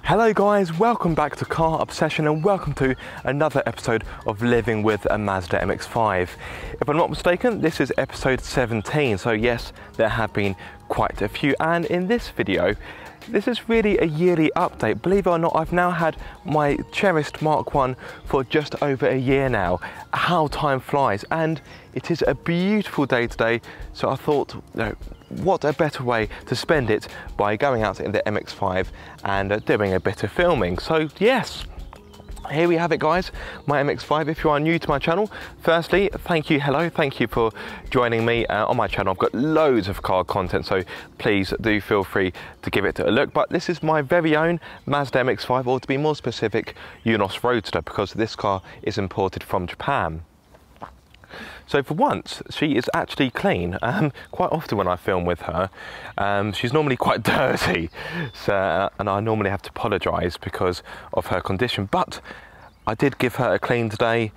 Hello guys, welcome back to Car Obsession and welcome to another episode of Living with a Mazda MX-5. If I'm not mistaken, this is episode 17, so yes, there have been quite a few, and in this video, this is really a yearly update. Believe it or not, I've now had my cherished Mark 1 for just over a year now. How time flies, and it is a beautiful day today, so I thought, what a better way to spend it by going out in the MX-5 and doing a bit of filming. So yes, here we have it guys, my MX-5. If you are new to my channel, firstly, thank you for joining me on my channel. I've got loads of car content, so please do feel free to give it a look. But this is my very own Mazda MX-5, or to be more specific, Yunos Roadster, because this car is imported from Japan. So for once, she is actually clean. Quite often when I film with her, she's normally quite dirty, so, and I normally have to apologise because of her condition, but I did give her a clean today.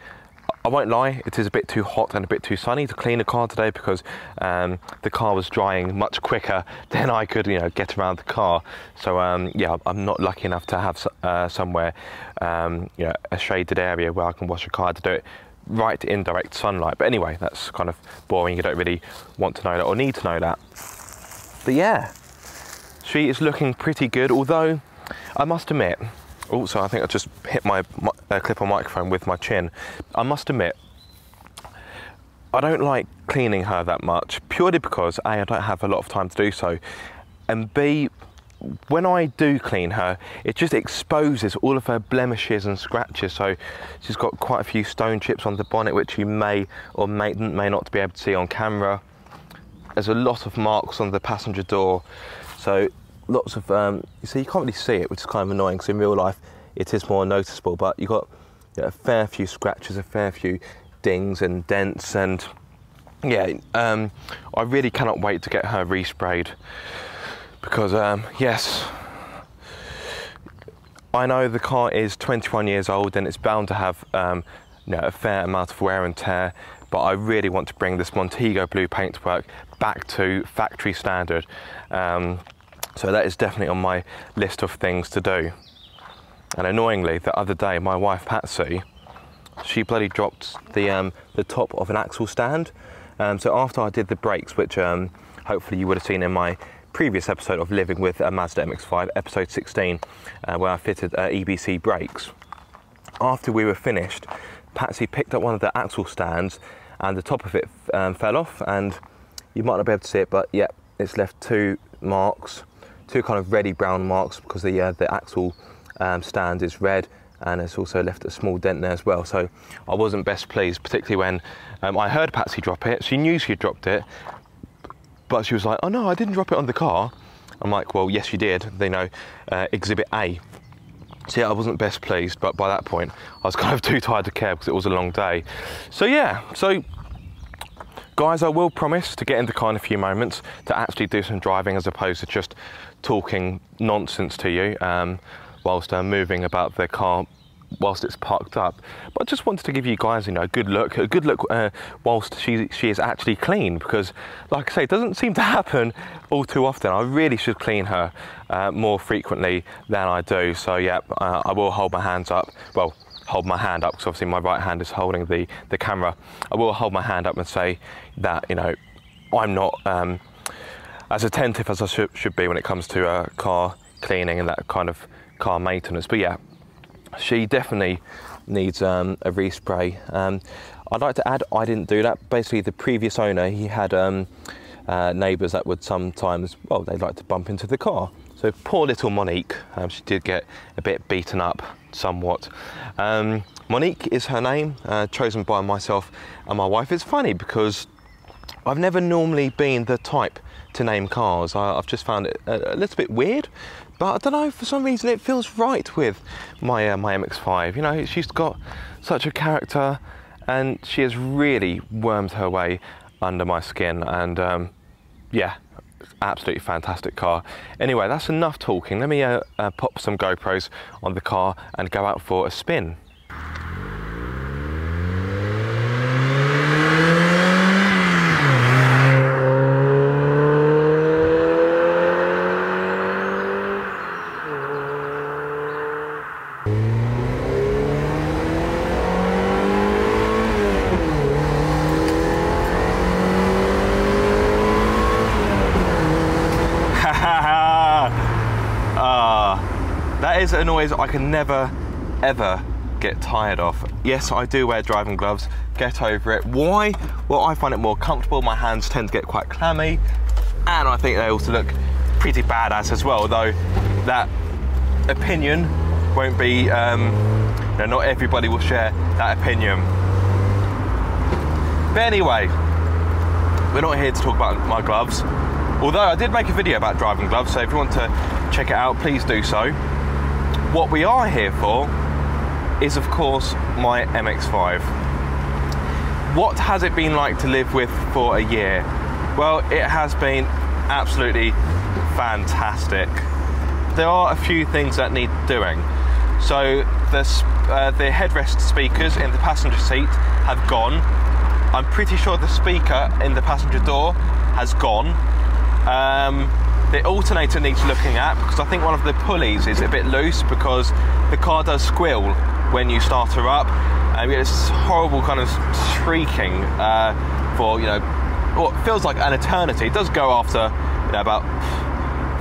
I won't lie, it is a bit too hot and a bit too sunny to clean the car today because the car was drying much quicker than I could, get around the car. So yeah, I'm not lucky enough to have somewhere, a shaded area where I can wash the car to do it right in direct sunlight. But anyway, that's kind of boring. You don't really want to know that or need to know that. But yeah, she is looking pretty good, although I must admit, also I think I just hit my clip on microphone with my chin. I must admit, I don't like cleaning her that much, purely because A, I don't have a lot of time to do so, and B, when I do clean her, it just exposes all of her blemishes and scratches. So she's got quite a few stone chips on the bonnet, which you may or may not be able to see on camera. There's a lot of marks on the passenger door. So lots of, you see, you can't really see it, which is kind of annoying because in real life it is more noticeable, but you've got a fair few scratches, a fair few dings and dents, and yeah, I really cannot wait to get her resprayed. Because yes, I know the car is 21 years old and it's bound to have a fair amount of wear and tear, but I really want to bring this Montego blue paintwork back to factory standard. So that is definitely on my list of things to do. And annoyingly, the other day, my wife Patsy, she bloody dropped the top of an axle stand. So after I did the brakes, which hopefully you would have seen in my previous episode of Living with a Mazda MX-5, episode 16, where I fitted EBC brakes. After we were finished, Patsy picked up one of the axle stands and the top of it fell off, and you might not be able to see it, but yeah, it's left two marks, two kind of reddy brown marks, because the axle stand is red, and it's also left a small dent there as well. So I wasn't best pleased, particularly when I heard Patsy drop it. She knew she had dropped it, but she was like, oh no, I didn't drop it on the car. I'm like, well, yes, you did. They know, Exhibit A. So yeah, I wasn't best pleased, but by that point, I was kind of too tired to care because it was a long day. So yeah, so guys, I will promise to get in the car in a few moments to actually do some driving as opposed to just talking nonsense to you whilst moving about the car whilst it's parked up. But I just wanted to give you guys, a good look whilst she is actually clean, because like I say, it doesn't seem to happen all too often. I really should clean her more frequently than I do. So yeah, I will hold my hands up, well, hold my hand up, because obviously my right hand is holding the camera. I will hold my hand up and say that, I'm not as attentive as I should be when it comes to car cleaning and that kind of car maintenance. But yeah, she definitely needs a respray. I'd like to add, I didn't do that. Basically, the previous owner, he had neighbours that would sometimes, well, they'd like to bump into the car. So poor little Monique, she did get a bit beaten up somewhat. Monique is her name, chosen by myself and my wife. It's funny because I've never normally been the type to name cars. I've just found it a little bit weird, but I don't know, for some reason it feels right with my my MX-5. She's got such a character and she has really wormed her way under my skin, and yeah, absolutely fantastic car. Anyway, that's enough talking. Let me pop some GoPros on the car and go out for a spin. that is a noise I can never, ever get tired of. Yes, I do wear driving gloves, get over it. Why? Well, I find it more comfortable. My hands tend to get quite clammy, and I think they also look pretty badass as well, though that opinion won't be, not everybody will share that opinion. But anyway, we're not here to talk about my gloves, although I did make a video about driving gloves, so if you want to check it out, please do so. What we are here for is, of course, my MX-5. What has it been like to live with for a year? Well, it has been absolutely fantastic. There are a few things that need doing. So the headrest speakers in the passenger seat have gone. I'm pretty sure the speaker in the passenger door has gone. The alternator needs looking at, because I think one of the pulleys is a bit loose, because the car does squeal when you start her up, and it's this horrible kind of shrieking for, what feels like an eternity. It does go after about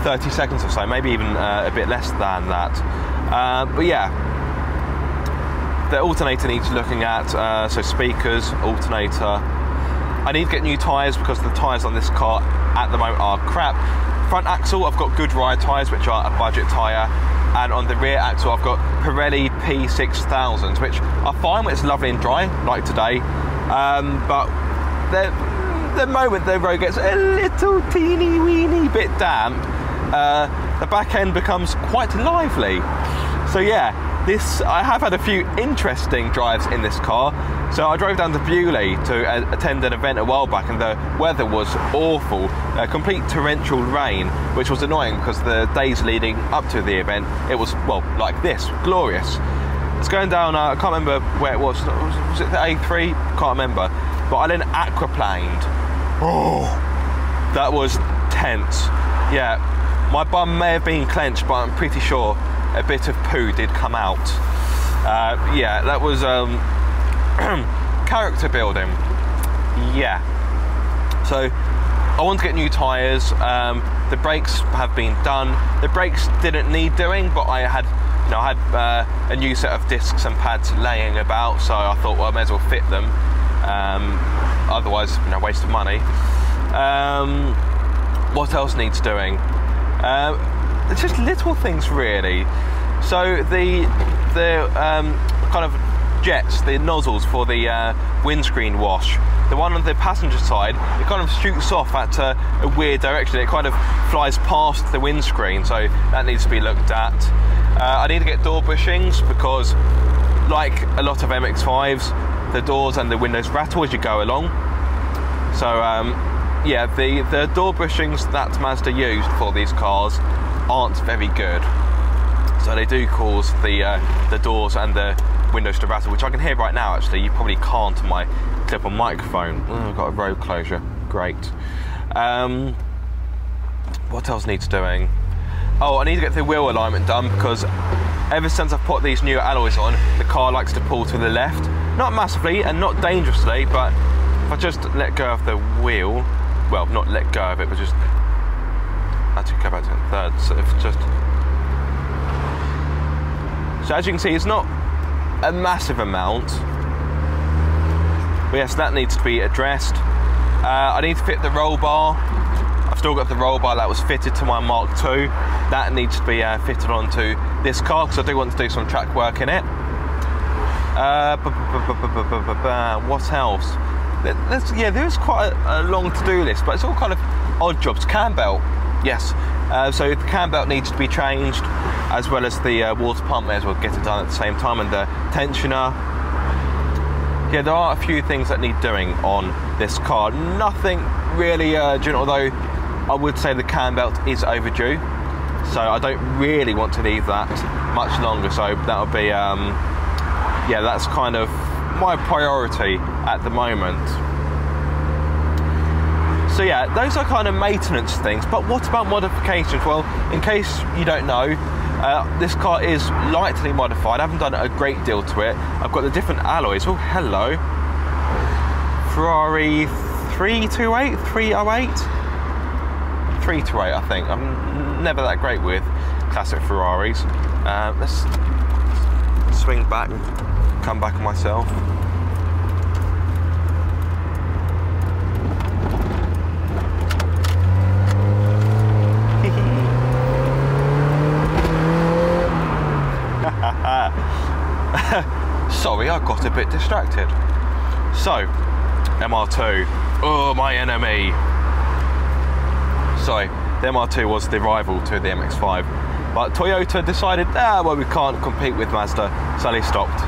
30 seconds or so, maybe even a bit less than that. But yeah, the alternator needs looking at, so speakers, alternator. I need to get new tyres, because the tyres on this car at the moment are crap. Front axle, I've got good ride tyres, which are a budget tyre, and on the rear axle I've got Pirelli P6000s, which are fine when it's lovely and dry, like today, but the moment the road gets a little teeny weeny bit damp, the back end becomes quite lively. So yeah, I have had a few interesting drives in this car. So I drove down to Beaulieu to attend an event a while back, and the weather was awful, complete torrential rain, which was annoying because the days leading up to the event, it was, well, like this, glorious. It's going down, I can't remember where it was it the A3? Can't remember, but I then aquaplaned. Oh, that was tense. Yeah, my bum may have been clenched, but I'm pretty sure a bit of poo did come out. Yeah, that was character building. Yeah. So I want to get new tyres. The brakes have been done. The brakes didn't need doing, but I had a new set of discs and pads laying about, so I thought, well, I may as well fit them. Otherwise, waste of money. What else needs doing? It's just little things, really. So the kind of jets, the nozzles for the windscreen wash, the one on the passenger side, it kind of shoots off at a weird direction. It kind of flies past the windscreen, so that needs to be looked at. I need to get door bushings, because like a lot of MX-5s, the doors and the windows rattle as you go along. So yeah, the door bushings that Mazda used for these cars aren't very good. So they do cause the doors and the windows to rattle, which I can hear right now. Actually, you probably can't on my clip-on microphone. I've got a road closure. Great. What else needs doing? Oh, I need to get the wheel alignment done, because ever since I've put these new alloys on, the car likes to pull to the left. Not massively and not dangerously, but if I just let go of the wheel, well, not let go of it, but just actually go back to the third. So if just, so as you can see, it's not a massive amount, but yes, that needs to be addressed. I need to fit the roll bar. I've still got the roll bar that was fitted to my Mark II. That needs to be fitted onto this car, because I do want to do some track work in it. What else? Yeah, there is quite a long to-do list, but it's all kind of odd jobs. Cam belt, yes. So the cam belt needs to be changed, as well as the water pump. May as well get it done at the same time, and the tensioner. Yeah, there are a few things that need doing on this car. Nothing really urgent, although I would say the cam belt is overdue. So I don't really want to leave that much longer. So that'll be, yeah, that's kind of my priority at the moment. So yeah, those are kind of maintenance things. But what about modifications? Well, in case you don't know, this car is lightly modified. I haven't done a great deal to it. I've got the different alloys. Oh, hello. Ferrari 328, 308? 328, I think. I'm never that great with classic Ferraris. Let's swing back, come back on myself. Sorry, I got a bit distracted. So, MR2, oh, my enemy. Sorry, the MR2 was the rival to the MX-5, but Toyota decided, well, we can't compete with Mazda, so they stopped.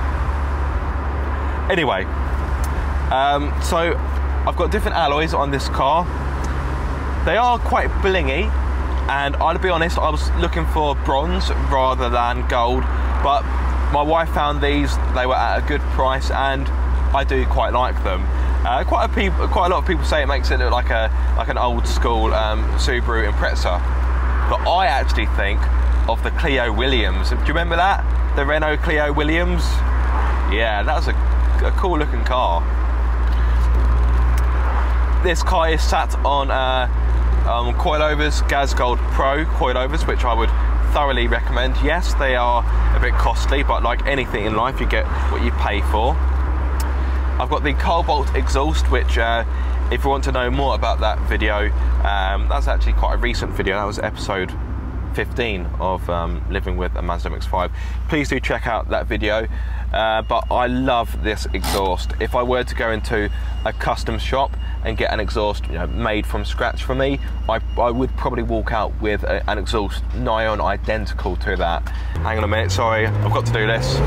Anyway, so I've got different alloys on this car. They are quite blingy, and I'll be honest, I was looking for bronze rather than gold, but my wife found these. They were at a good price, and I do quite like them. Quite a lot of people say it makes it look like an old school Subaru Impreza, but I actually think of the Clio Williams. Do you remember that? The Renault Clio Williams? Yeah, that was a cool looking car. This car is sat on coilovers, Gazgold Pro coilovers, which I would thoroughly recommend. Yes, they are a bit costly, but like anything in life, you get what you pay for. I've got the Cobalt exhaust, which if you want to know more about that video, that's actually quite a recent video. That was episode 15 of living with a Mazda MX-5. Please do check out that video. But I love this exhaust. If I were to go into a custom shop and get an exhaust, you know, made from scratch for me, I would probably walk out with an exhaust nigh on identical to that. Hang on a minute, sorry, I've got to do this.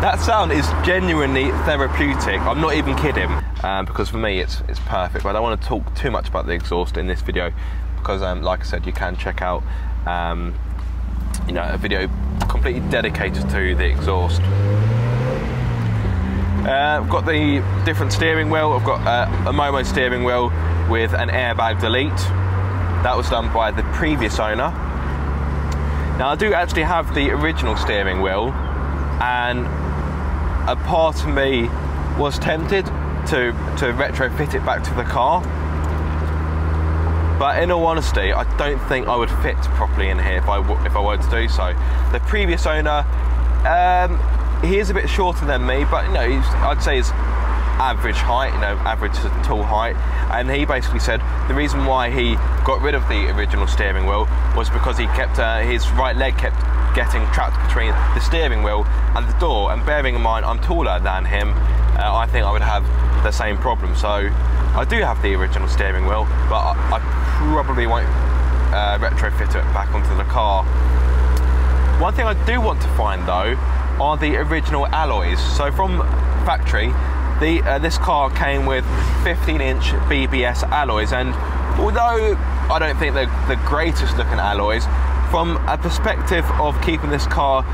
That sound is genuinely therapeutic. I'm not even kidding, because for me it's perfect. But I don't want to talk too much about the exhaust in this video, because like I said, you can check out you know, a video completely dedicated to the exhaust. I've got the different steering wheel. I've got a Momo steering wheel with an airbag delete. That was done by the previous owner. Now I do actually have the original steering wheel, and a part of me was tempted to retrofit it back to the car, but in all honesty, I don't think I would fit properly in here if I were to do so. The previous owner, he is a bit shorter than me, but you know, I'd say he's average height, you know, average to tall height, and he basically said the reason why he got rid of the original steering wheel was because he kept his right leg kept getting trapped between the steering wheel and the door, and bearing in mind I'm taller than him, I think I would have the same problem. So I do have the original steering wheel, but I probably won't retrofit it back onto the car. One thing I do want to find though are the original alloys. So from factory, this car came with 15-inch BBS alloys, and although I don't think they're the greatest looking alloys, from a perspective of keeping this car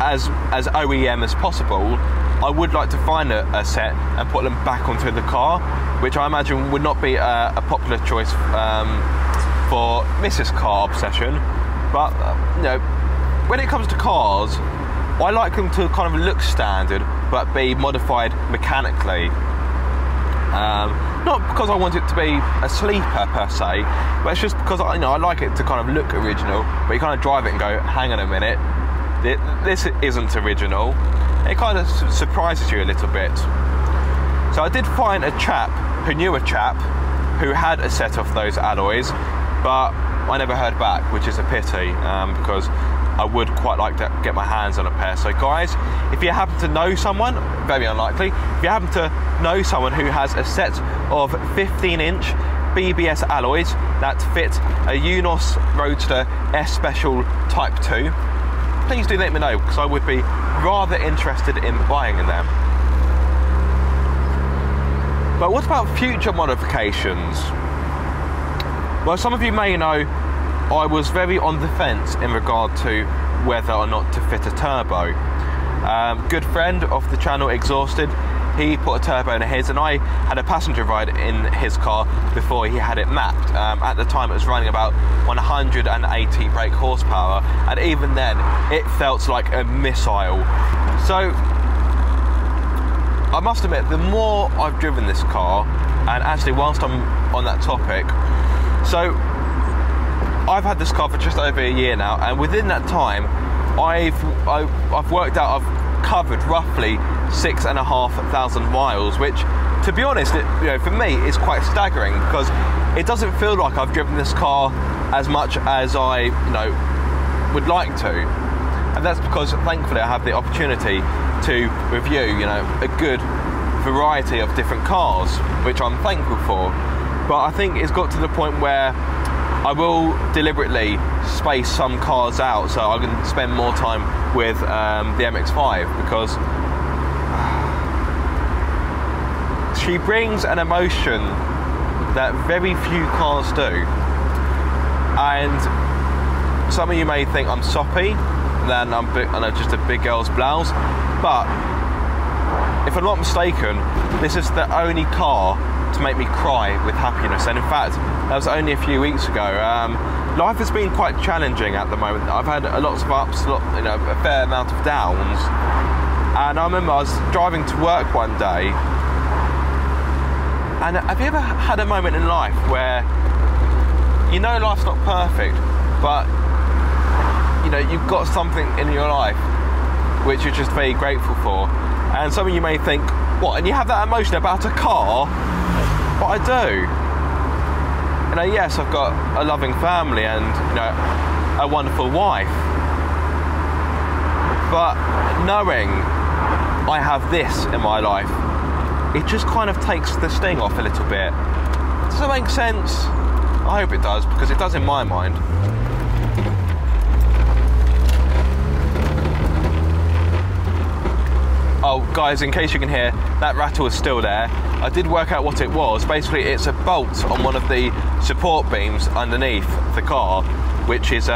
as OEM as possible, I would like to find a set and put them back onto the car, which I imagine would not be a popular choice for Mrs. Car Obsession. But you know, when it comes to cars, I like them to kind of look standard but be modified mechanically. Not because I want it to be a sleeper per se, but it's just because I like it to kind of look original, but you kind of drive it and go, hang on a minute, this isn't original. It kind of surprises you a little bit. So I did find a chap who had a set of those alloys, but I never heard back, which is a pity, because I would quite like to get my hands on a pair. So guys, if you happen to know someone, very unlikely, if you happen to know someone who has a set of 15-inch BBS alloys that fit a Unos Roadster S Special Type 2, please do let me know, because I would be rather interested in buying them. But what about future modifications? Well, some of you may know I was very on the fence in regard to whether or not to fit a turbo. Good friend of the channel, Exhausted, he put a turbo in his, and I had a passenger ride in his car before he had it mapped. At the time it was running about 180 brake horsepower, and even then it felt like a missile. So I must admit, the more I've driven this car, and actually whilst I'm on that topic, so I've had this car for just over a year now, and within that time, I've worked out I've covered roughly 6,500 miles, which, to be honest, for me, is quite staggering, because it doesn't feel like I've driven this car as much as I, would like to. And that's because, thankfully, I have the opportunity to review, a good variety of different cars, which I'm thankful for. But I think it's got to the point where I will deliberately space some cars out so I can spend more time with the MX-5, because she brings an emotion that very few cars do. And some of you may think I'm soppy, then I'm just a big girl's blouse, but if I'm not mistaken, this is the only car to make me cry with happiness. And in fact, that was only a few weeks ago. Life has been quite challenging at the moment. I've had lots of ups, a fair amount of downs. And I remember I was driving to work one day, and have you ever had a moment in life where life's not perfect, but you've got something in your life which you're just very grateful for? And some of you may think, what, and you have that emotion about a car? But I do. Yes, I've got a loving family and a wonderful wife, but knowing I have this in my life, it just kind of takes the sting off a little bit. Does that make sense? I hope it does, because it does in my mind. Oh, guys, in case you can hear, that rattle is still there. I did work out what it was. Basically, it's a bolt on one of the support beams underneath the car, which is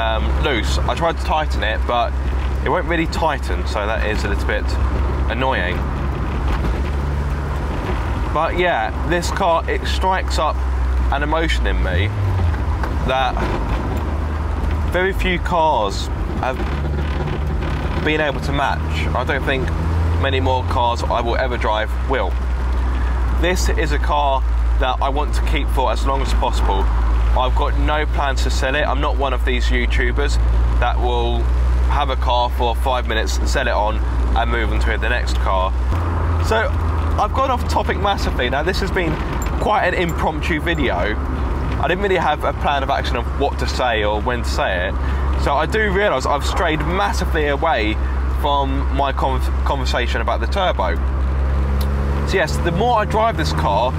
loose. I tried to tighten it, but it won't really tighten, so that is a little bit annoying. But yeah, this car, it strikes up an emotion in me that very few cars have been able to match. I don't think many more cars I will ever drive will. This is a car that I want to keep for as long as possible. I've got no plans to sell it. I'm not one of these YouTubers that will have a car for 5 minutes, sell it on, and move on to the next car. So I've gone off topic massively. Now, this has been quite an impromptu video. I didn't really have a plan of action of what to say or when to say it. So I do realise I've strayed massively away from my conversation about the turbo. So yes, the more I drive this car,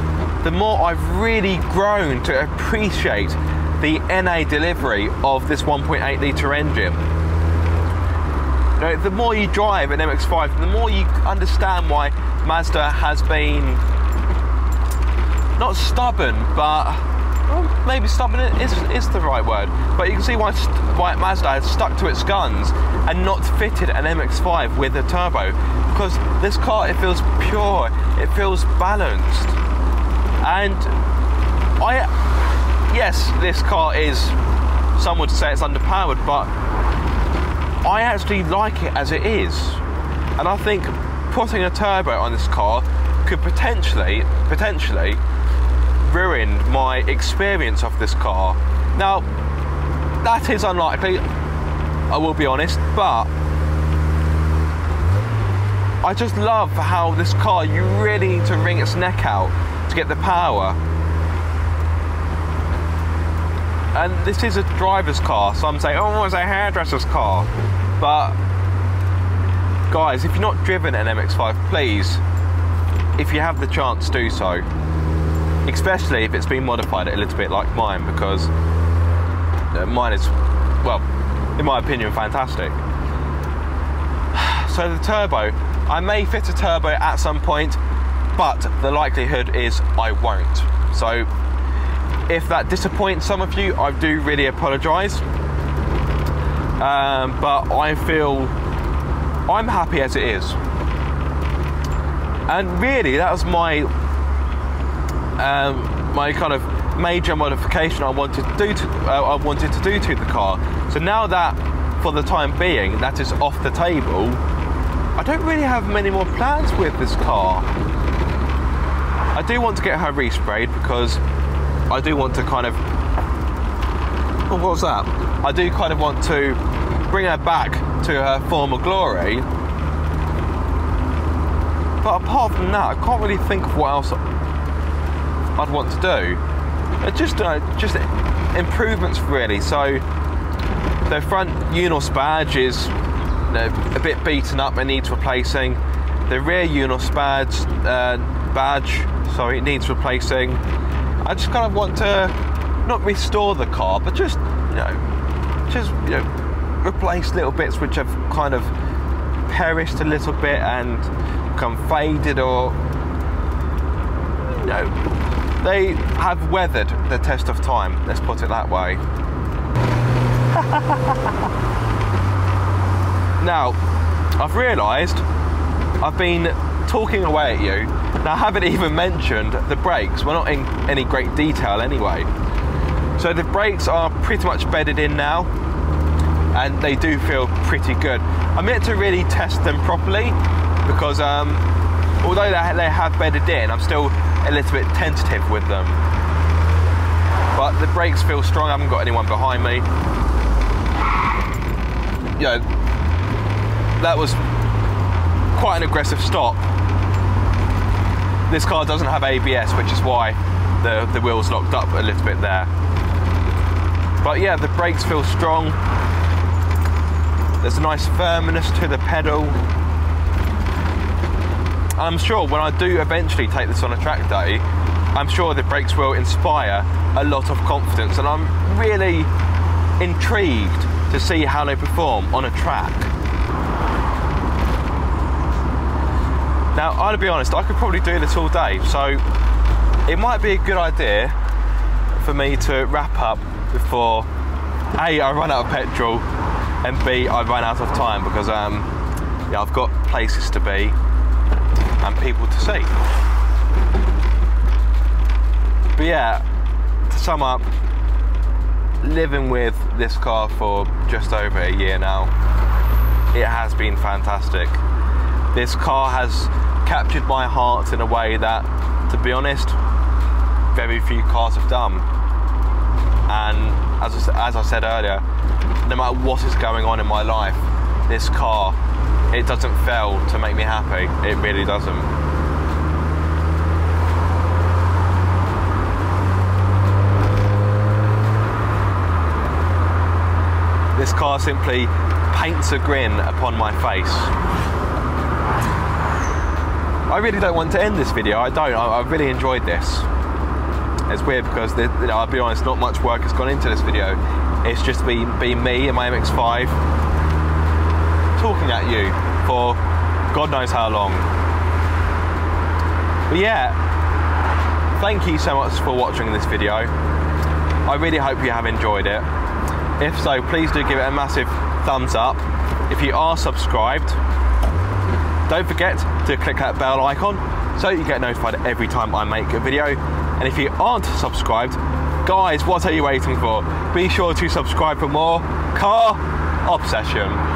the more I've really grown to appreciate the NA delivery of this 1.8 litre engine. The more you drive an MX-5, the more you understand why Mazda has been not stubborn, but well, maybe stubborn is the right word. But you can see why Mazda has stuck to its guns and not fitted an MX-5 with a turbo, because this car, it feels pure, it feels balanced. And yes, this car is, some would say it's underpowered, but I actually like it as it is. And I think putting a turbo on this car could potentially ruin my experience of this car. Now, that is unlikely, I will be honest, but I just love how this car, you really need to wring its neck out to get the power. And this is a driver's car. Some say, oh, it's a hairdresser's car. But guys, if you're not driven an MX-5, please, if you have the chance, do so. Especially if it's been modified a little bit like mine, because mine is, well, in my opinion, fantastic. So the turbo, I may fit a turbo at some point, but the likelihood is I won't. So if that disappoints some of you, I do really apologise. But I feel I'm happy as it is. And really, that was my my kind of major modification I wanted to do to the car. So now that, for the time being, that is off the table, I don't really have many more plans with this car. I do want to get her resprayed because I do want to kind of... Oh, what was that? I do kind of want to bring her back to her former glory. But apart from that, I can't really think of what else I'd want to do. Just improvements really. So the front UNOS badge is a bit beaten up and needs replacing. The rear UNOS badge needs replacing. I just kind of want to not restore the car, but just replace little bits which have kind of perished a little bit and become faded, or they have weathered the test of time, let's put it that way. Now, I've realised I've been talking away at you. Now, I haven't even mentioned the brakes. We're not in any great detail anyway. So the brakes are pretty much bedded in now, and they do feel pretty good. I'm yet to really test them properly because although they have bedded in, I'm still a little bit tentative with them. But the brakes feel strong. I haven't got anyone behind me. That was quite an aggressive stop. This car doesn't have ABS, which is why the wheels locked up a little bit there. But yeah, the brakes feel strong. There's a nice firmness to the pedal. I'm sure when I do eventually take this on a track day, I'm sure the brakes will inspire a lot of confidence, and I'm really intrigued to see how they perform on a track. Now, I'll be honest, I could probably do this all day, so it might be a good idea for me to wrap up before A, I run out of petrol, and B, I run out of time, because I've got places to be and people to see. But yeah, to sum up, living with this car for just over a year now, it has been fantastic. This car has captured my heart in a way that, to be honest, very few cars have done. And as I said earlier, no matter what is going on in my life, this car, it doesn't fail to make me happy. It really doesn't. This car simply paints a grin upon my face. I really don't want to end this video. I really enjoyed this. It's weird because, I'll be honest, not much work has gone into this video. It's just been me and my MX-5 talking at you for God knows how long. But yeah, thank you so much for watching this video. I really hope you have enjoyed it. If so, please do give it a massive thumbs up. If you are subscribed, don't forget to click that bell icon so you get notified every time I make a video. And if you aren't subscribed, guys, what are you waiting for? Be sure to subscribe for more car obsession.